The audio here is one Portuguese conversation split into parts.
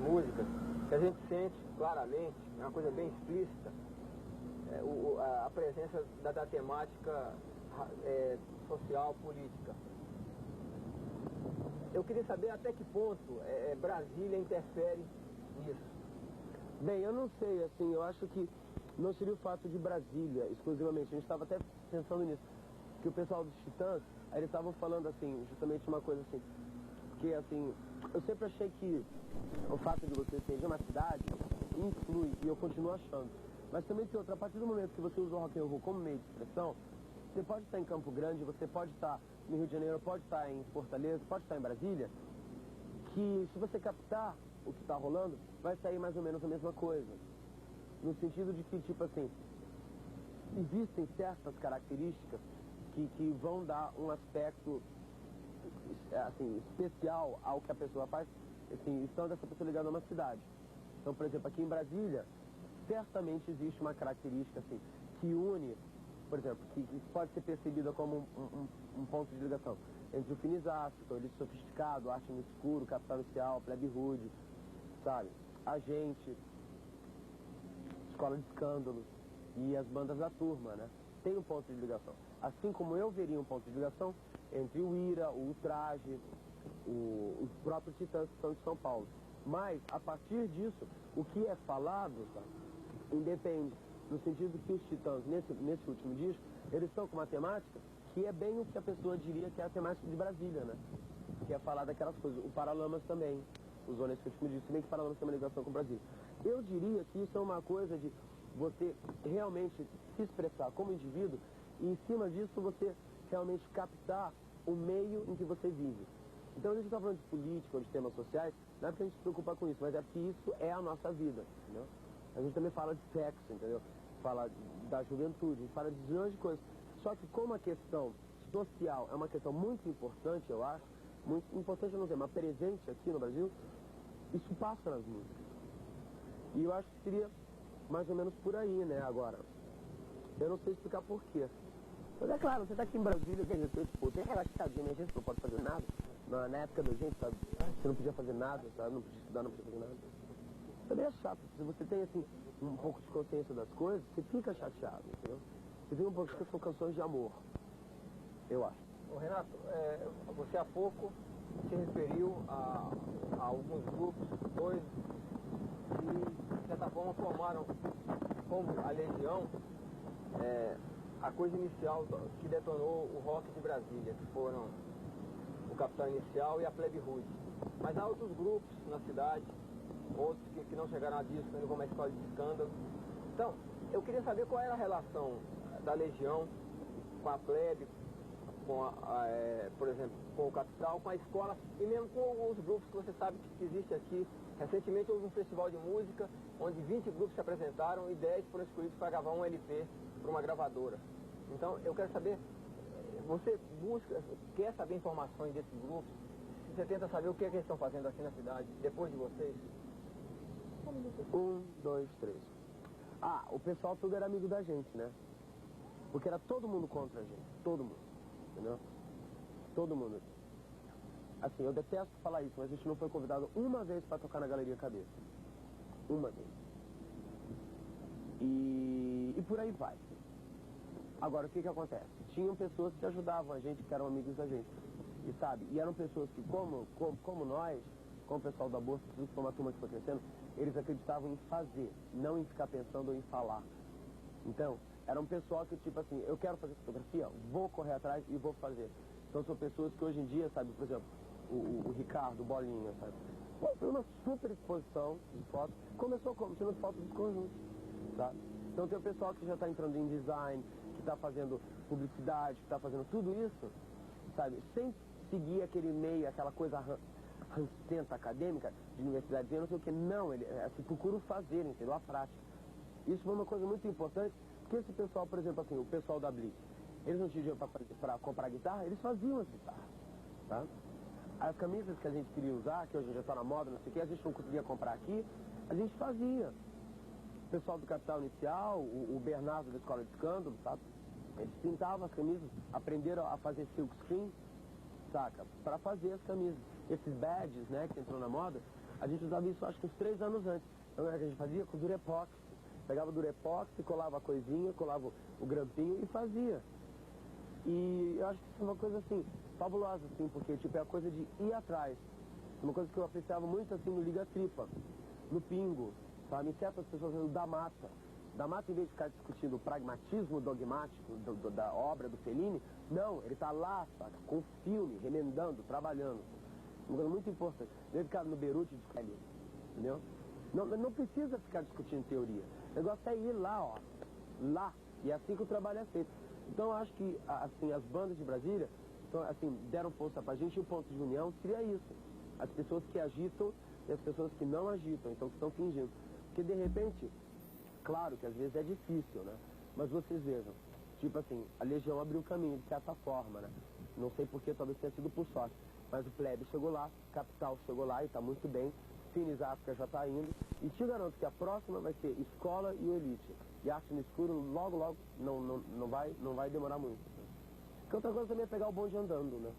músicas, que a gente sente claramente, é uma coisa bem explícita, a presença da temática social, política. Eu queria saber até que ponto Brasília interfere nisso. Bem, eu não sei, assim, eu acho que não seria o fato de Brasília, exclusivamente. A gente estava até pensando nisso, que o pessoal dos Titãs, aí eles estavam falando, assim, justamente uma coisa assim, que, assim, eu sempre achei que o fato de você ser de uma cidade influi, e eu continuo achando. Mas também tem outra, a partir do momento que você usa o rock and roll como meio de expressão, você pode estar em Campo Grande, você pode estar no Rio de Janeiro, pode estar em Fortaleza, pode estar em Brasília, que se você captar o que está rolando, vai sair mais ou menos a mesma coisa. No sentido de que, tipo assim, existem certas características que vão dar um aspecto, assim, especial ao que a pessoa faz, assim, estando essa pessoa ligada a uma cidade. Então, por exemplo, aqui em Brasília, certamente existe uma característica, assim, que une, por exemplo, que pode ser percebida como um ponto de ligação entre o Finizástico, o Elite Sofisticado, Arte no Escuro, Capital Inicial, Plebe Rude, sabe? A Gente, Escola de Escândalos e as bandas da turma, né? Tem um ponto de ligação. Assim como eu veria um ponto de ligação entre o Ira, o Ultraje, os próprios Titãs que são de São Paulo. Mas, a partir disso, o que é falado, tá, independe. No sentido que os Titãs, nesse último disco, eles estão com uma temática que é bem o que a pessoa diria que é a temática de Brasília, né? Que é falar daquelas coisas. O Paralamas também usou nesse último disco, se bem que Paralamas tem uma ligação com Brasília. Eu diria que isso é uma coisa de você realmente se expressar como indivíduo e, em cima disso, você realmente captar o meio em que você vive. Então, a gente está falando de política ou de temas sociais, não é porque a gente se preocupa com isso, mas é porque isso é a nossa vida, entendeu? A gente também fala de sexo, entendeu? Fala da juventude, a gente fala de milhões de coisas. Só que como a questão social é uma questão muito importante, eu acho, muito importante, eu não sei, mas presente aqui no Brasil, isso passa nas músicas. E eu acho que seria mais ou menos por aí, né, agora. Eu não sei explicar por quê. Mas é claro, você tá aqui em Brasília, quer dizer, tipo, tem relaxadinho, a gente não pode fazer nada. Na época da gente, sabe, você não podia fazer nada, sabe, não podia estudar, não podia fazer nada. Também é chato, se você tem, assim, um pouco de consciência das coisas, você fica chateado, entendeu? Você fica um pouco que são canções de amor, eu acho. Ô, Renato, você há pouco se referiu a alguns grupos, dois, que de certa forma formaram, como a Legião, a coisa inicial que detonou o rock de Brasília, que foram o Capital Inicial e a Plebe Rude. Mas há outros grupos na cidade, outros que não chegaram a disco, como a Escola de Escândalo. Então, eu queria saber qual era a relação da Legião com a Plebe, com por exemplo, com o Capital, com a escola e mesmo com os grupos que você sabe que existe aqui. Recentemente houve um festival de música onde 20 grupos se apresentaram e 10 foram escolhidos para gravar um LP para uma gravadora. Então, eu quero saber, você quer saber informações desses grupos? Você tenta saber o que eles estão fazendo aqui na cidade, depois de vocês? 1, 2, 3. Ah, o pessoal tudo era amigo da gente, né? Porque era todo mundo contra a gente, todo mundo, entendeu? Todo mundo. Assim, eu detesto falar isso, mas a gente não foi convidado uma vez para tocar na Galeria Cabeça. Uma vez. E por aí vai. Agora, o que acontece? Tinham pessoas que ajudavam a gente, que eram amigos da gente. E sabe, e eram pessoas que, como nós, como o pessoal da Bolsa, que foi uma turma que foi crescendo, eles acreditavam em fazer, não em ficar pensando em falar. Então, era um pessoal que, tipo assim, eu quero fazer fotografia, vou correr atrás e vou fazer. Então, são pessoas que hoje em dia, sabe, por exemplo, o Ricardo, o Bolinha, sabe? Pô, foi uma super exposição de fotos. Começou tirando fotos dos conjuntos, sabe? Então, tem o pessoal que já está entrando em design, que está fazendo publicidade, que está fazendo tudo isso, sabe? Sem seguir aquele meio, aquela coisa rancenta acadêmica de universidade, não sei o que. Não, ele assim, procura fazer, entendeu? A prática. Isso foi uma coisa muito importante, porque esse pessoal, por exemplo, assim, o pessoal da Blitz, eles não tinham dinheiro para comprar guitarra, eles faziam as guitarras, tá? As camisas que a gente queria usar, que hoje já está na moda, não sei o que, a gente não conseguia comprar aqui, a gente fazia. O pessoal do Capital Inicial, o Bernardo da Escola de Escândalo, sabe? Eles pintavam as camisas, aprenderam a fazer silk screen, saca? Para fazer as camisas. Esses badges, né, que entrou na moda, A gente usava isso acho que uns 3 anos antes. Então era o que a gente fazia com durepox. Pegava o durepox, colava a coisinha, colava o grampinho e fazia. E eu acho que isso é uma coisa assim, fabulosa, assim, porque tipo, é a coisa de ir atrás. Uma coisa que eu apreciava muito assim no Liga Tripa, no Pingo, sabe? Em certas pessoas da mata. Da mata, em vez de ficar discutindo o pragmatismo dogmático da obra do Fellini, não, ele tá lá, sabe, com o filme, remendando, trabalhando. Uma coisa muito importante. Ele ficar no Beirute discutindo, entendeu? Não precisa ficar discutindo teoria. O negócio é ir lá, ó. Lá. E é assim que o trabalho é feito. Então eu acho que, assim, as bandas de Brasília, então, assim, deram força pra gente, e o ponto de união seria isso. As pessoas que agitam e as pessoas que não agitam, então que estão fingindo. Porque de repente, claro que às vezes é difícil, né? Mas vocês vejam, tipo assim, a Legião abriu o caminho de certa forma, né? Não sei porquê, talvez tenha sido por sorte. Mas o Plebe chegou lá, Capital chegou lá e tá muito bem. Finis África já tá indo. E te garanto que a próxima vai ser Escola e o Elite. E Arte no Escuro logo não vai demorar muito. Porque outra coisa também é pegar o bonde andando, né?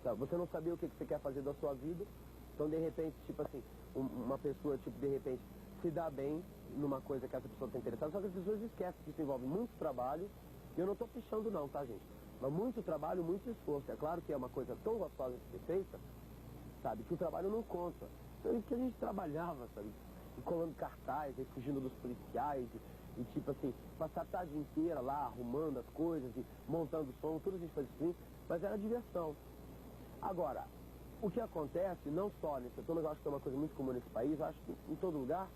Tá, você não sabia o que você quer fazer da sua vida. Então, de repente, tipo assim, uma pessoa, tipo, de repente, se dá bem numa coisa que essa pessoa está interessada. Só que as pessoas esquecem que isso envolve muito trabalho. E eu não tô pichando não, tá, gente? Mas muito trabalho, muito esforço. É claro que é uma coisa tão gostosa de ser feita, sabe? Que o trabalho não conta. Então, isso que a gente trabalhava, sabe? E colando cartaz, e fugindo dos policiais, e tipo assim, passar a tarde inteira lá, arrumando as coisas, e montando som, tudo a gente fazia assim, mas era diversão. Agora, o que acontece, não só nesse setor, mas eu acho que é uma coisa muito comum nesse país, eu acho que em todo lugar,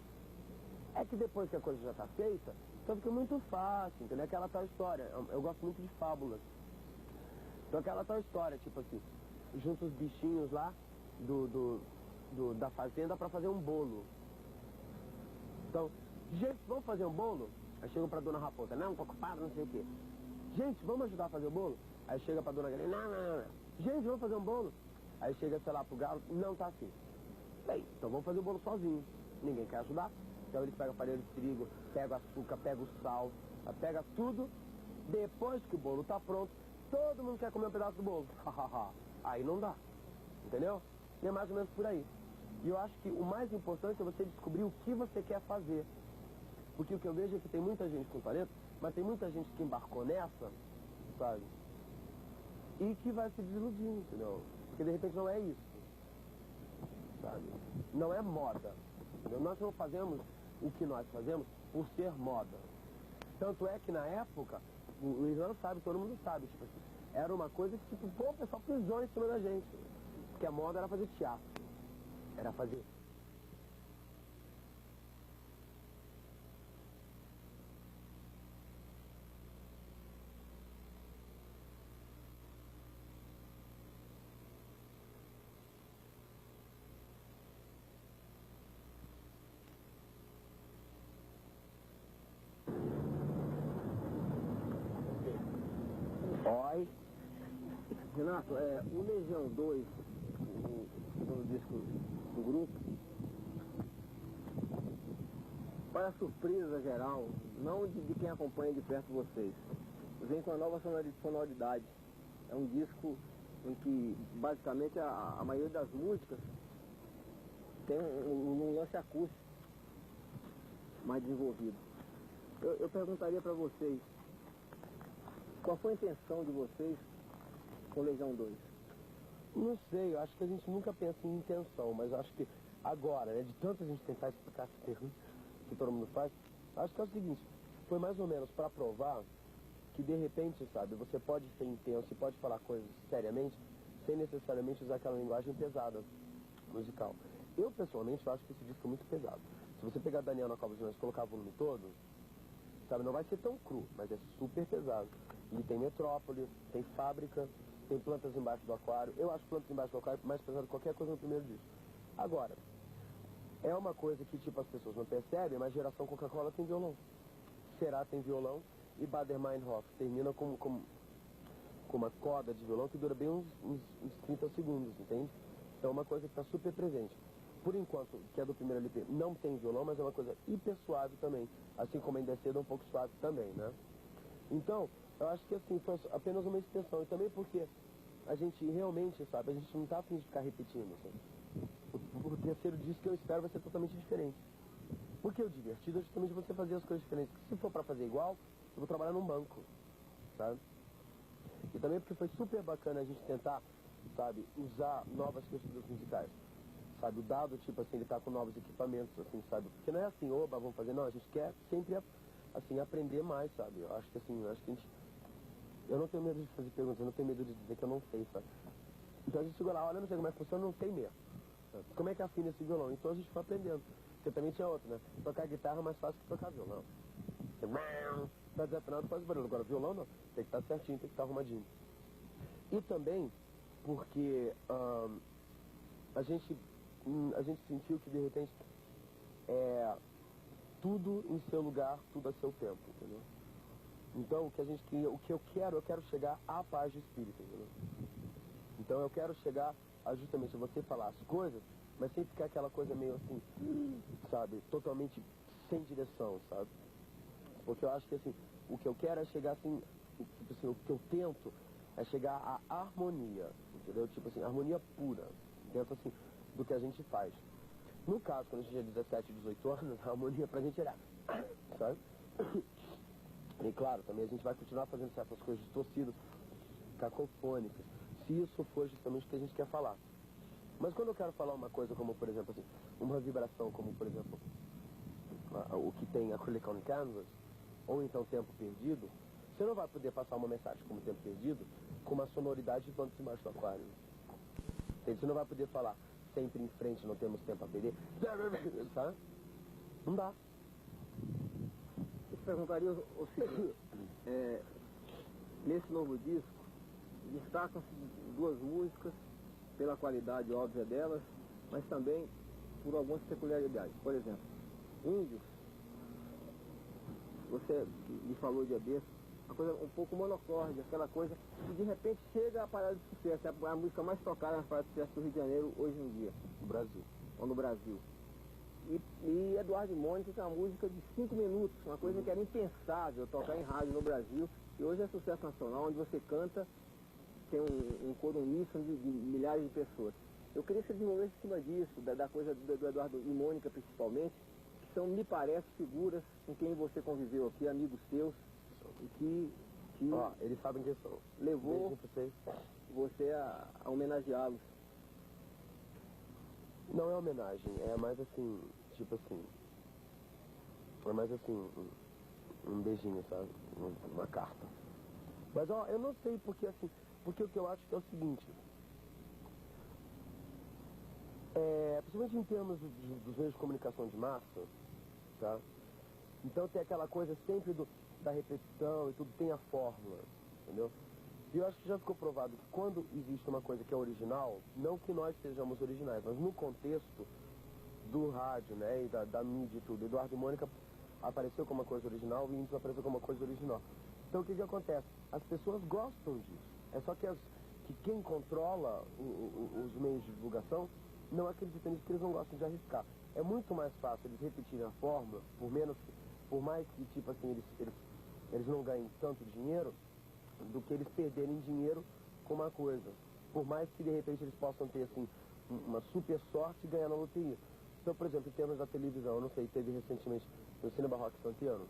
é que depois que a coisa já está feita, então fica muito fácil, entendeu? Aquela tal história, eu gosto muito de fábulas. Então aquela tal história, tipo assim, junta os bichinhos lá da fazenda para fazer um bolo. Então, gente, vamos fazer um bolo? Aí chegam pra dona Raposa, não, tô ocupado, não sei o quê. Gente, vamos ajudar a fazer o bolo? Aí chega pra dona Galinha, não. Gente, vamos fazer um bolo? Aí chega, sei lá, pro galo, não tá assim. Bem, então vamos fazer o bolo sozinho. Ninguém quer ajudar. Então eles pegam a farinha de trigo, pegam o açúcar, pegam o sal, pega tudo. Depois que o bolo tá pronto, todo mundo quer comer um pedaço do bolo. Aí não dá. Entendeu? E é mais ou menos por aí. E eu acho que o mais importante é você descobrir o que você quer fazer. Porque o que eu vejo é que tem muita gente com talento, mas tem muita gente que embarcou nessa, sabe? E que vai se desiludir, entendeu? Porque de repente não é isso, sabe? Não é moda, entendeu? Nós não fazemos o que nós fazemos por ser moda. Tanto é que na época, o Ivan sabe, todo mundo sabe, tipo assim, era uma coisa que, tipo, pô, o pessoal pisou em cima da gente. Porque a moda era fazer teatro. Era fazer... Oi. Renato, o Legião 2, o segundo disco do grupo, para a surpresa geral, não de quem acompanha de perto vocês, vem com uma nova sonoridade. É um disco em que basicamente a maioria das músicas tem um lance acústico mais desenvolvido. Eu perguntaria para vocês, qual foi a intenção de vocês com Legião 2? Não sei, eu acho que a gente nunca pensa em intenção, mas eu acho que agora, né, de tanto a gente tentar explicar esse termo que todo mundo faz, acho que é o seguinte, foi mais ou menos para provar que de repente, sabe, você pode ser intenso e pode falar coisas seriamente, sem necessariamente usar aquela linguagem pesada musical. Eu, pessoalmente, eu acho que esse disco é muito pesado. Se você pegar Daniel na Cova de Nós e colocar o volume todo, sabe, não vai ser tão cru, mas é super pesado. E tem Metrópole, tem Fábrica, tem Plantas Embaixo do Aquário. Eu acho Plantas Embaixo do Aquário mais pesado que qualquer coisa no primeiro disco. Agora, é uma coisa que, tipo, as pessoas não percebem, mas Geração Coca-Cola tem violão. Será tem violão, e Bader Meinhof termina com uma corda de violão que dura bem uns 30 segundos, entende? Então é uma coisa que está super presente. Por enquanto, que é do primeiro LP, não tem violão, mas é uma coisa hiper suave também. Assim como Ainda é Cedo é um pouco suave também, né? Então, eu acho que assim, foi apenas uma extensão. E também porque a gente realmente, sabe, a gente não está a fim de ficar repetindo, sabe? o terceiro disco que eu espero vai ser totalmente diferente. Porque o divertido é justamente você fazer as coisas diferentes. Porque se for pra fazer igual, eu vou trabalhar num banco, sabe? E também porque foi super bacana a gente tentar, sabe, usar novas texturas musicais. Sabe, o Dado, tipo assim, ele tá com novos equipamentos, assim, sabe? Porque não é assim, oba, vamos fazer, não, a gente quer sempre, assim, aprender mais, sabe? Eu acho que assim, eu acho que a gente... Eu não tenho medo de fazer perguntas, eu não tenho medo de dizer que eu não sei, sabe? Então a gente chegou lá, olha, não sei como é que funciona, não sei mesmo. Sabe? Como é que afina esse violão? Então a gente foi aprendendo. Porque também tinha outro, né? Tocar guitarra é mais fácil que tocar violão. Você tá desafinado, faz barulho. Agora violão não, tem que estar certinho, tem que estar arrumadinho. E também porque a gente sentiu que de repente tudo em seu lugar, tudo a seu tempo, entendeu? Então o que a gente queria, o que eu quero chegar à paz de espírito, entendeu? Então eu quero chegar a justamente você falar as coisas, mas sem ficar aquela coisa meio assim, sabe, totalmente sem direção, sabe? Porque eu acho que assim, o que eu quero é chegar assim, tipo assim, o que eu tento é chegar à harmonia, entendeu? Tipo assim, harmonia pura, dentro assim, do que a gente faz. No caso, quando a gente é 17, 18 anos, a harmonia pra gente era, sabe? E claro, também a gente vai continuar fazendo certas coisas distorcidas, cacofônicas, se isso for justamente o que a gente quer falar. Mas quando eu quero falar uma coisa como, por exemplo, assim, uma vibração como, por exemplo, o que tem a Acrylic on Canvas, ou então Tempo Perdido, você não vai poder passar uma mensagem como Tempo Perdido com uma sonoridade de Ventos Embaixo do Aquário. Você não vai poder falar sempre em frente, não temos tempo a perder, sabe? Não dá. Eu te perguntaria o seguinte, nesse novo disco, destacam-se duas músicas, pela qualidade óbvia delas, mas também por algumas peculiaridades. Por exemplo, Índios, você me falou de Adesso, uma coisa um pouco monocorde, aquela coisa que de repente chega a parada de sucesso, é a música mais tocada na parada de sucesso do Rio de Janeiro hoje em dia. No Brasil. Ou no Brasil. E Eduardo e Mônica, que é uma música de 5 minutos, uma coisa que era impensável tocar em rádio no Brasil, e hoje é sucesso nacional, onde você canta, tem um coro uníssono de milhares de pessoas. Eu queria que você desenvolvesse em cima disso, da coisa do Eduardo e Mônica principalmente, que são, me parece, figuras com quem você conviveu aqui, amigos seus, e que eles sabem quem são. Levou você a homenageá-los. Não é homenagem, é mais assim, tipo assim, é mais assim, um beijinho, sabe? Uma carta. Mas ó, eu não sei porque assim, porque o que eu acho que é o seguinte, principalmente em termos dos meios de comunicação de massa, tá? Então tem aquela coisa sempre da repetição e tudo tem a fórmula, entendeu? E eu acho que já ficou provado que quando existe uma coisa que é original, não que nós sejamos originais, mas no contexto do rádio, né, e da mídia e tudo, Eduardo e Mônica apareceu como uma coisa original e Índios apareceu como uma coisa original. Então o que acontece? As pessoas gostam disso. É só que quem controla os meios de divulgação não acredita nisso, porque eles não gostam de arriscar. É muito mais fácil eles repetirem a fórmula, por mais que, tipo assim, eles não ganhem tanto dinheiro, do que eles perderem dinheiro com uma coisa. Por mais que, de repente, eles possam ter, assim, uma super sorte e ganhar na loteria. Então, por exemplo, em termos da televisão, eu não sei, teve recentemente no Cinema Rock Santiano,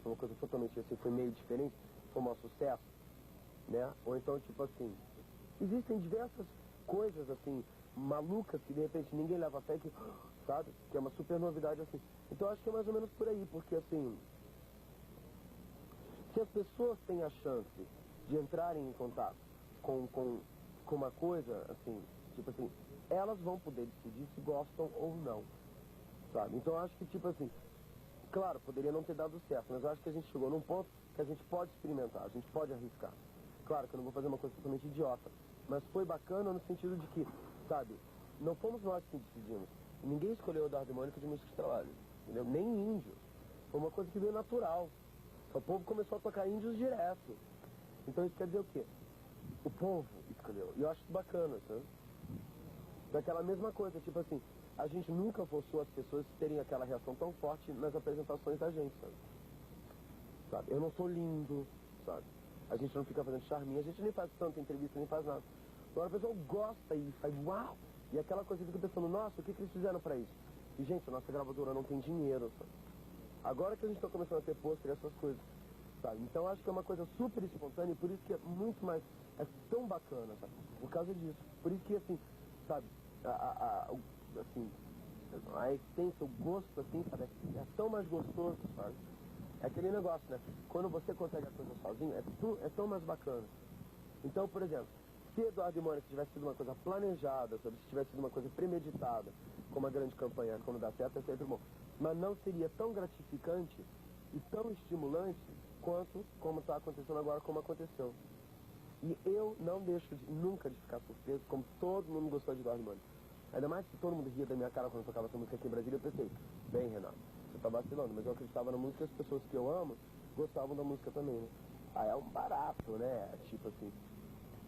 uma coisa totalmente assim, foi meio diferente, foi um maior sucesso, né? Ou então, tipo assim, existem diversas coisas, assim, malucas que, de repente, ninguém leva a fé, que, sabe? Que é uma super novidade, assim. Então, eu acho que é mais ou menos por aí, porque, assim, se as pessoas têm a chance de entrarem em contato com uma coisa, assim, tipo assim, elas vão poder decidir se gostam ou não, sabe? Então eu acho que, tipo assim, claro, poderia não ter dado certo, mas eu acho que a gente chegou num ponto que a gente pode experimentar, a gente pode arriscar. Claro que eu não vou fazer uma coisa totalmente idiota, mas foi bacana no sentido de que, sabe, não fomos nós que decidimos. Ninguém escolheu o Eduardo e Mônica de música de trabalho, entendeu? Nem Índios. Foi uma coisa que veio natural. O povo começou a tocar Índios direto. Então isso quer dizer o quê? O povo escolheu. E eu acho isso bacana, sabe? Daquela mesma coisa, tipo assim, a gente nunca forçou as pessoas a terem aquela reação tão forte nas apresentações da gente, sabe? Eu não sou lindo, sabe? A gente não fica fazendo charminha, a gente nem faz tanta entrevista, nem faz nada. Agora a pessoa gosta e faz uau, E aquela coisa que eu fico pensando, nossa, o que eles fizeram pra isso? E, gente, a nossa gravadora não tem dinheiro, sabe? Agora que a gente está começando a ter pôster e essas coisas, sabe? Então acho que é uma coisa super espontânea e por isso que é muito mais, é tão bacana, sabe? Por causa disso. Por isso que, assim, sabe, assim, a essência, o gosto, assim, sabe, é tão mais gostoso, sabe? É aquele negócio, né? Quando você consegue a coisa sozinho, é tão mais bacana. Então, por exemplo, se Eduardo e Mônica tivesse sido uma coisa planejada, sabe? Se tivesse sido uma coisa premeditada, como a grande campanha, quando dá certo, é sempre bom. Mas não seria tão gratificante e tão estimulante quanto como está acontecendo agora, como aconteceu. E eu não deixo nunca de ficar surpreso, como todo mundo gostou de Eduardo e Mônica. Ainda mais que todo mundo ria da minha cara quando eu tocava essa música aqui em Brasília, eu pensei, bem, Renato, você tá vacilando, mas eu acreditava na música e as pessoas que eu amo gostavam da música também, né? Aí é um barato, né? Tipo assim,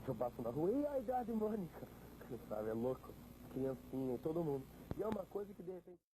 eu passo na rua e a Eduardo e Mônica, sabe? É louco, criancinha, todo mundo. E é uma coisa que de repente...